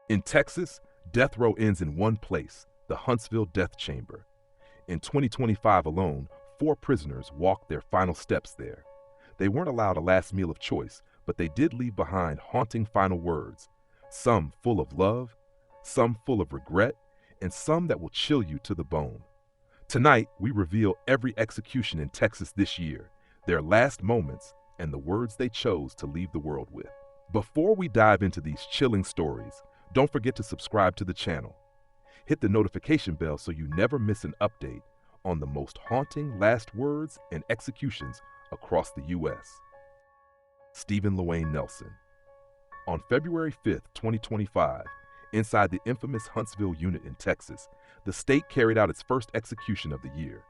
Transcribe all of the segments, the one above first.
In Texas, death row ends in one place, the Huntsville death chamber. In 2025 alone, 4 prisoners walked their final steps there. They weren't allowed a last meal of choice, but they did leave behind haunting final words, some full of love, some full of regret, and some that will chill you to the bone. Tonight, we reveal every execution in Texas this year, their last moments, and the words they chose to leave the world with. Before we dive into these chilling stories, don't forget to subscribe to the channel. Hit the notification bell so you never miss an update on the most haunting last words and executions across the U.S. Stephen LaWayne Nelson. On February 5, 2025, inside the infamous Huntsville unit in Texas, the state carried out its first execution of the year.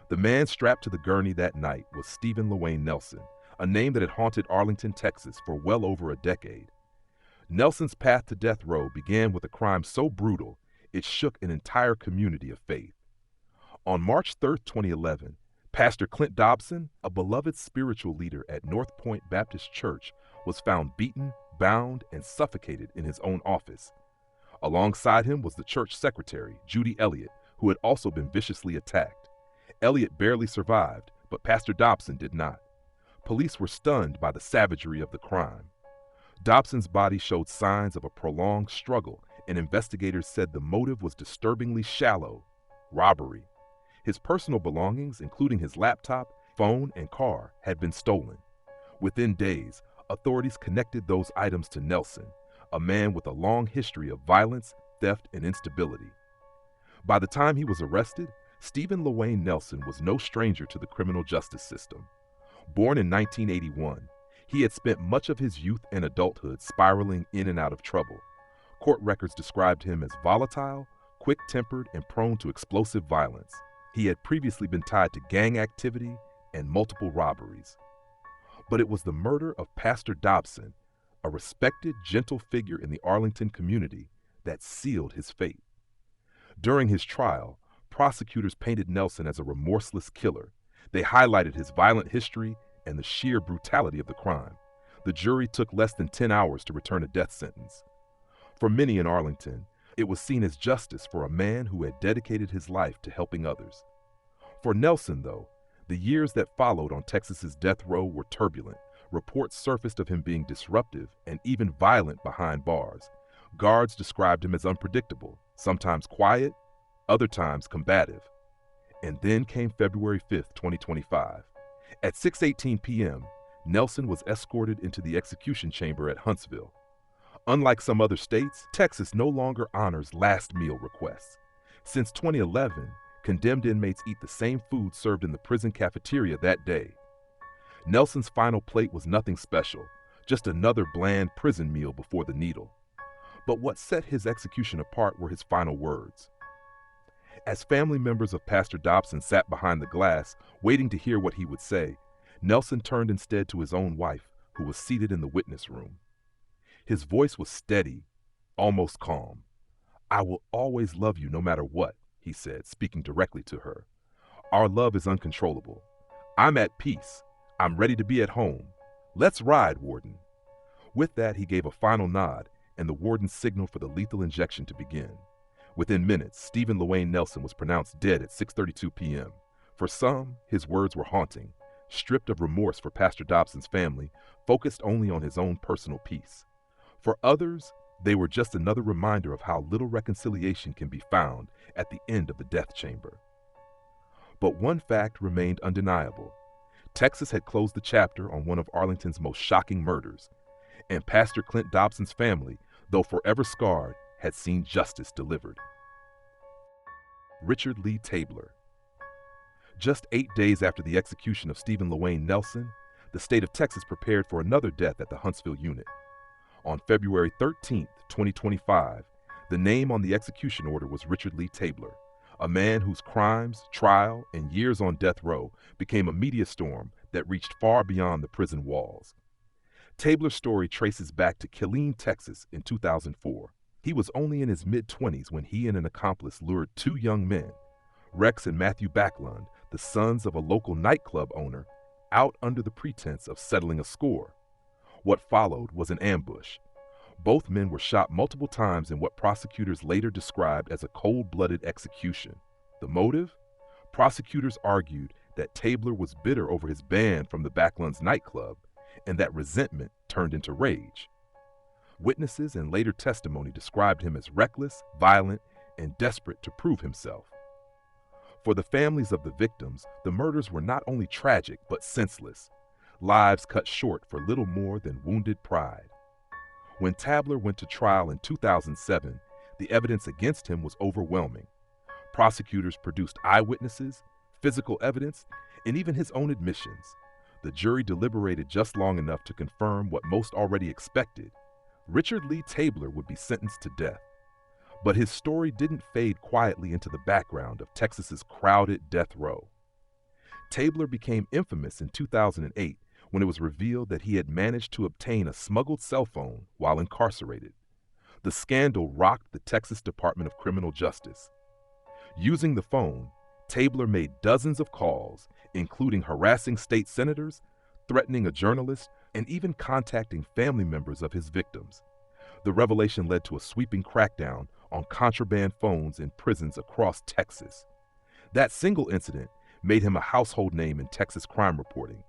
The man strapped to the gurney that night was Stephen LaWayne Nelson, a name that had haunted Arlington, Texas for well over a decade. Nelson's path to death row began with a crime so brutal it shook an entire community of faith. On March 3, 2011, Pastor Clint Dobson, a beloved spiritual leader at North Point Baptist Church, was found beaten, bound, and suffocated in his own office. Alongside him was the church secretary, Judy Elliott, who had also been viciously attacked. Elliott barely survived, but Pastor Dobson did not. Police were stunned by the savagery of the crime. Dobson's body showed signs of a prolonged struggle, and investigators said the motive was disturbingly shallow: robbery. His personal belongings, including his laptop, phone, and car, had been stolen. Within days, authorities connected those items to Nelson, a man with a long history of violence, theft, and instability. By the time he was arrested, Stephen LaWayne Nelson was no stranger to the criminal justice system. Born in 1981, he had spent much of his youth and adulthood spiraling in and out of trouble. Court records described him as volatile, quick-tempered, and prone to explosive violence. He had previously been tied to gang activity and multiple robberies. But it was the murder of Pastor Dobson, a respected, gentle figure in the Arlington community, that sealed his fate. During his trial, prosecutors painted Nelson as a remorseless killer. They highlighted his violent history and the sheer brutality of the crime. The jury took less than 10 hours to return a death sentence. For many in Arlington, it was seen as justice for a man who had dedicated his life to helping others. For Nelson, though, the years that followed on Texas's death row were turbulent. Reports surfaced of him being disruptive and even violent behind bars. Guards described him as unpredictable, sometimes quiet, other times combative. And then came February 5, 2025. At 6:18 p.m., Nelson was escorted into the execution chamber at Huntsville. Unlike some other states, Texas no longer honors last meal requests. Since 2011, condemned inmates eat the same food served in the prison cafeteria that day. Nelson's final plate was nothing special, just another bland prison meal before the needle. But what set his execution apart were his final words. As family members of Pastor Dobson sat behind the glass, waiting to hear what he would say, Nelson turned instead to his own wife, who was seated in the witness room. His voice was steady, almost calm. "I will always love you no matter what," he said, speaking directly to her. "Our love is uncontrollable. I'm at peace. I'm ready to be at home. Let's ride, Warden." With that, he gave a final nod, and the warden signaled for the lethal injection to begin. Within minutes, Stephen LaWayne Nelson was pronounced dead at 6:32 p.m. For some, his words were haunting, stripped of remorse for Pastor Dobson's family, focused only on his own personal peace. For others, they were just another reminder of how little reconciliation can be found at the end of the death chamber. But one fact remained undeniable. Texas had closed the chapter on one of Arlington's most shocking murders, and Pastor Clint Dobson's family, though forever scarred, had seen justice delivered. Richard Lee Tabler. Just 8 days after the execution of Stephen LaWayne Nelson, the state of Texas prepared for another death at the Huntsville unit. On February 13, 2025, the name on the execution order was Richard Lee Tabler, a man whose crimes, trial, and years on death row became a media storm that reached far beyond the prison walls. Tabler's story traces back to Killeen, Texas in 2004. He was only in his mid-20s when he and an accomplice lured 2 young men, Rex and Matthew Backlund, the sons of a local nightclub owner, out under the pretense of settling a score. What followed was an ambush. Both men were shot multiple times in what prosecutors later described as a cold-blooded execution. The motive? Prosecutors argued that Tabler was bitter over his ban from the Backlands nightclub, and that resentment turned into rage. Witnesses and later testimony described him as reckless, violent, and desperate to prove himself. For the families of the victims, the murders were not only tragic but senseless, lives cut short for little more than wounded pride. When Tabler went to trial in 2007, the evidence against him was overwhelming. Prosecutors produced eyewitnesses, physical evidence, and even his own admissions. The jury deliberated just long enough to confirm what most already expected. Richard Lee Tabler would be sentenced to death. But his story didn't fade quietly into the background of Texas's crowded death row. Tabler became infamous in 2008 when it was revealed that he had managed to obtain a smuggled cell phone while incarcerated. The scandal rocked the Texas Department of Criminal Justice. Using the phone, Tabler made dozens of calls, including harassing state senators, threatening a journalist, and even contacting family members of his victims. The revelation led to a sweeping crackdown on contraband phones in prisons across Texas. That single incident made him a household name in Texas crime reporting,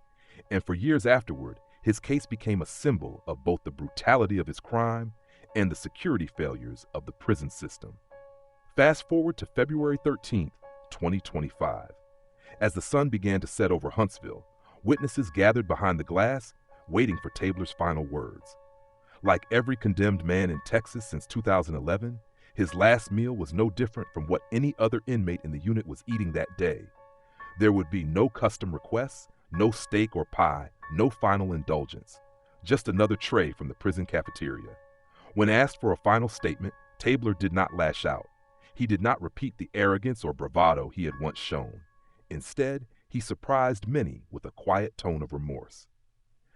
and for years afterward, his case became a symbol of both the brutality of his crime and the security failures of the prison system. Fast forward to February 13th, 2025. As the sun began to set over Huntsville, witnesses gathered behind the glass, waiting for Tabler's final words. Like every condemned man in Texas since 2011, his last meal was no different from what any other inmate in the unit was eating that day. There would be no custom requests, no steak or pie, no final indulgence, just another tray from the prison cafeteria. When asked for a final statement, Tabler did not lash out. He did not repeat the arrogance or bravado he had once shown. Instead, he surprised many with a quiet tone of remorse.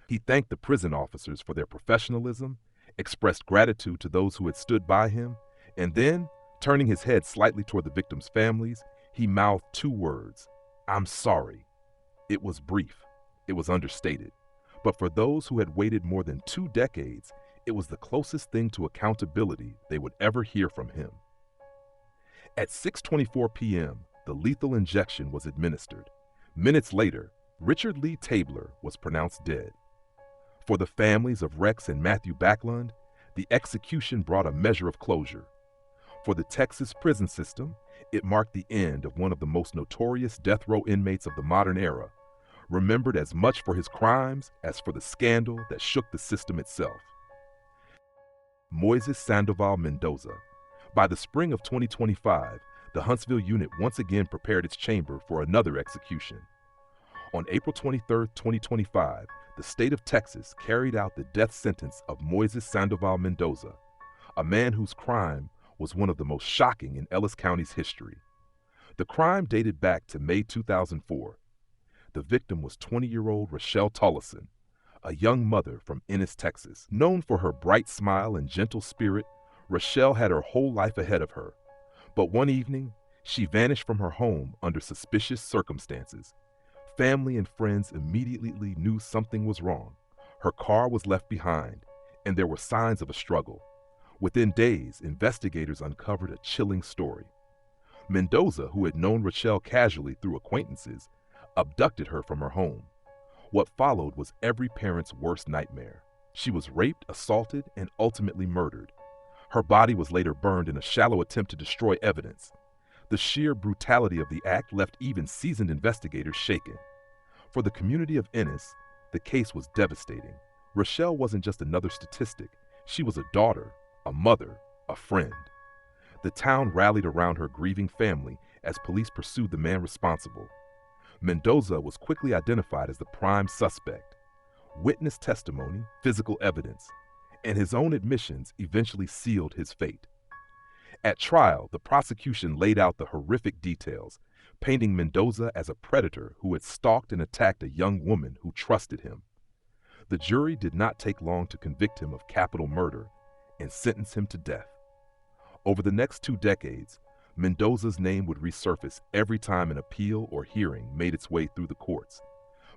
He thanked the prison officers for their professionalism, expressed gratitude to those who had stood by him, and then, turning his head slightly toward the victims' families, he mouthed two words, "I'm sorry." It was brief, it was understated, but for those who had waited more than 2 decades, it was the closest thing to accountability they would ever hear from him. At 6:24 p.m., the lethal injection was administered. Minutes later, Richard Lee Tabler was pronounced dead. For the families of Rex and Matthew Backlund, the execution brought a measure of closure. For the Texas prison system, it marked the end of one of the most notorious death row inmates of the modern era, remembered as much for his crimes as for the scandal that shook the system itself. Moises Sandoval Mendoza. By the spring of 2025, the Huntsville unit once again prepared its chamber for another execution. On April 23, 2025, the state of Texas carried out the death sentence of Moises Sandoval Mendoza, a man whose crime was one of the most shocking in Ellis County's history. The crime dated back to May 2004. The victim was 20-year-old Rochelle Tollison, a young mother from Ennis, Texas. Known for her bright smile and gentle spirit, Rochelle had her whole life ahead of her. But one evening, she vanished from her home under suspicious circumstances. Family and friends immediately knew something was wrong. Her car was left behind, and there were signs of a struggle. Within days, investigators uncovered a chilling story. Mendoza, who had known Rochelle casually through acquaintances, abducted her from her home. What followed was every parent's worst nightmare. She was raped, assaulted, and ultimately murdered. Her body was later burned in a shallow attempt to destroy evidence. The sheer brutality of the act left even seasoned investigators shaken. For the community of Ennis, the case was devastating. Rochelle wasn't just another statistic. She was a daughter, a mother, a friend. The town rallied around her grieving family as police pursued the man responsible. Mendoza was quickly identified as the prime suspect. Witness testimony, physical evidence, and his own admissions eventually sealed his fate. At trial, the prosecution laid out the horrific details, painting Mendoza as a predator who had stalked and attacked a young woman who trusted him. The jury did not take long to convict him of capital murder and sentence him to death. Over the next 2 decades, Mendoza's name would resurface every time an appeal or hearing made its way through the courts.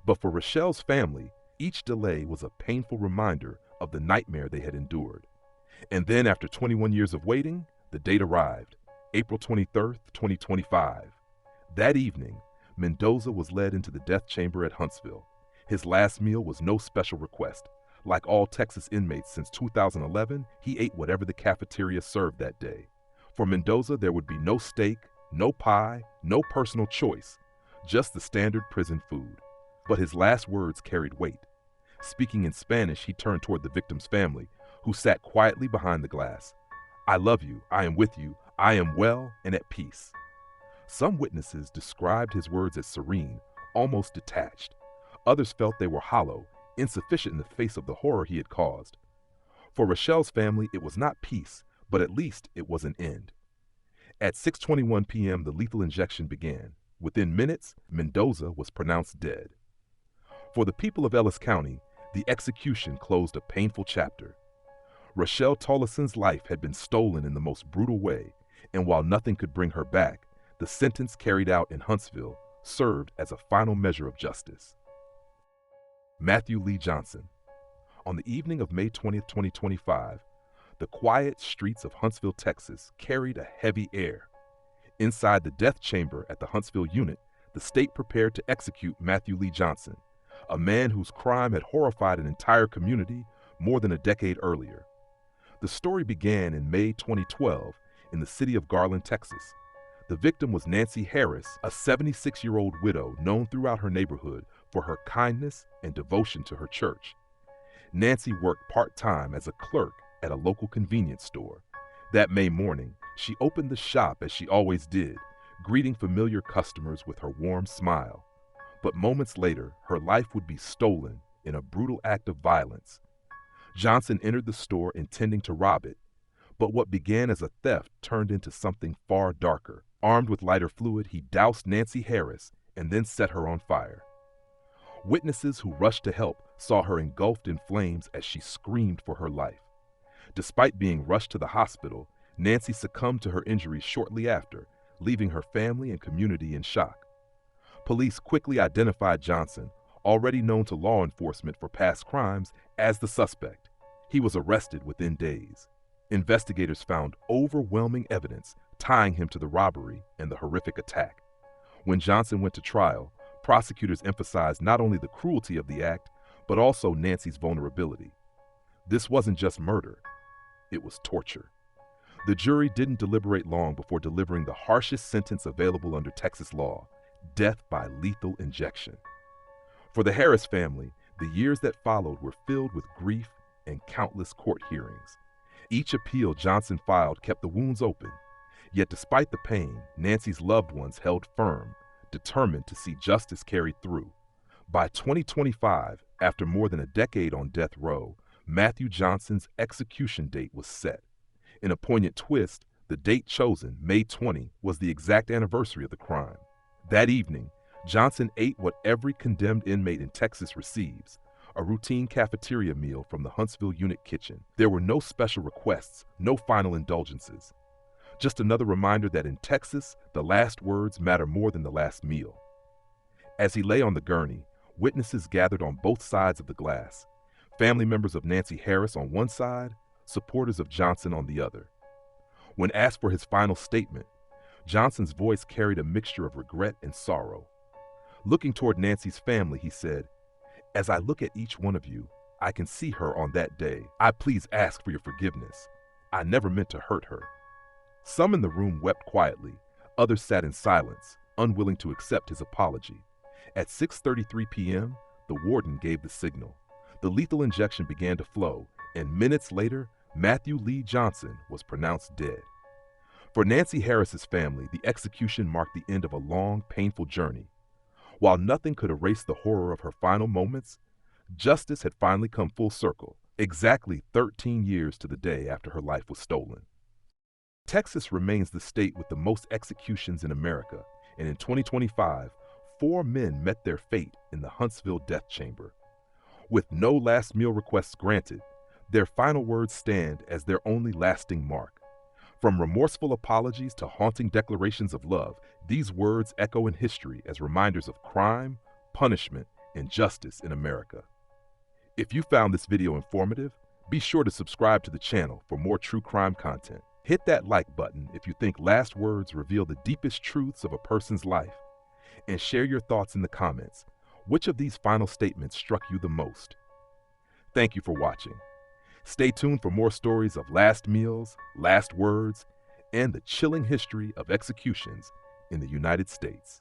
But for Rochelle's family, each delay was a painful reminder of the nightmare they had endured. And then after 21 years of waiting, the date arrived, April 23rd, 2025. That evening, Mendoza was led into the death chamber at Huntsville. His last meal was no special request. Like all Texas inmates since 2011, he ate whatever the cafeteria served that day. For Mendoza, there would be no steak, no pie, no personal choice, just the standard prison food. But his last words carried weight. Speaking in Spanish, he turned toward the victim's family, who sat quietly behind the glass. "I love you, I am with you, I am well and at peace." Some witnesses described his words as serene, almost detached. Others felt they were hollow, insufficient in the face of the horror he had caused. For Rochelle's family, it was not peace, but at least it was an end. At 6:21 p.m., the lethal injection began. Within minutes, Mendoza was pronounced dead. For the people of Ellis County, the execution closed a painful chapter. Rochelle Tollison's life had been stolen in the most brutal way, and while nothing could bring her back, the sentence carried out in Huntsville served as a final measure of justice. Matthew Lee Johnson. On the evening of May 20th, 2025, the quiet streets of Huntsville, Texas, carried a heavy air. Inside the death chamber at the Huntsville unit, the state prepared to execute Matthew Lee Johnson, a man whose crime had horrified an entire community more than a decade earlier. The story began in May 2012 in the city of Garland, Texas. The victim was Nancy Harris, a 76-year-old widow known throughout her neighborhood for her kindness and devotion to her church. Nancy worked part-time as a clerk at a local convenience store. That May morning, she opened the shop as she always did, greeting familiar customers with her warm smile. But moments later, her life would be stolen in a brutal act of violence. Johnson entered the store intending to rob it, but what began as a theft turned into something far darker. Armed with lighter fluid, he doused Nancy Harris and then set her on fire. Witnesses who rushed to help saw her engulfed in flames as she screamed for her life. Despite being rushed to the hospital, Nancy succumbed to her injuries shortly after, leaving her family and community in shock. Police quickly identified Johnson, already known to law enforcement for past crimes, as the suspect. He was arrested within days. Investigators found overwhelming evidence tying him to the robbery and the horrific attack. When Johnson went to trial, prosecutors emphasized not only the cruelty of the act, but also Nancy's vulnerability. This wasn't just murder, it was torture. The jury didn't deliberate long before delivering the harshest sentence available under Texas law: death by lethal injection. For the Harris family, the years that followed were filled with grief and countless court hearings. Each appeal Johnson filed kept the wounds open. Yet despite the pain, Nancy's loved ones held firm, determined to see justice carried through. By 2025, after more than a decade on death row, Matthew Johnson's execution date was set. In a poignant twist, the date chosen, May 20, was the exact anniversary of the crime. That evening, Johnson ate what every condemned inmate in Texas receives: a routine cafeteria meal from the Huntsville unit kitchen. There were no special requests, no final indulgences. Just another reminder that in Texas, the last words matter more than the last meal. As he lay on the gurney, witnesses gathered on both sides of the glass. Family members of Nancy Harris on one side, supporters of Johnson on the other. When asked for his final statement, Johnson's voice carried a mixture of regret and sorrow. Looking toward Nancy's family, he said, "As I look at each one of you, I can see her on that day. I please ask for your forgiveness. I never meant to hurt her." Some in the room wept quietly. Others sat in silence, unwilling to accept his apology. At 6:33 p.m., the warden gave the signal. The lethal injection began to flow, and minutes later, Matthew Lee Johnson was pronounced dead. For Nancy Harris's family, the execution marked the end of a long, painful journey. While nothing could erase the horror of her final moments, justice had finally come full circle, exactly 13 years to the day after her life was stolen. Texas remains the state with the most executions in America, and in 2025, 4 men met their fate in the Huntsville death chamber. With no last meal requests granted, their final words stand as their only lasting mark. From remorseful apologies to haunting declarations of love, these words echo in history as reminders of crime, punishment, and justice in America. If you found this video informative, Be sure to subscribe to the channel for more true crime content. Hit that like button if you think last words reveal the deepest truths of a person's life, and share your thoughts in the comments. Which of these final statements struck you the most? Thank you for watching. Stay tuned for more stories of last meals, last words, and the chilling history of executions in the United States.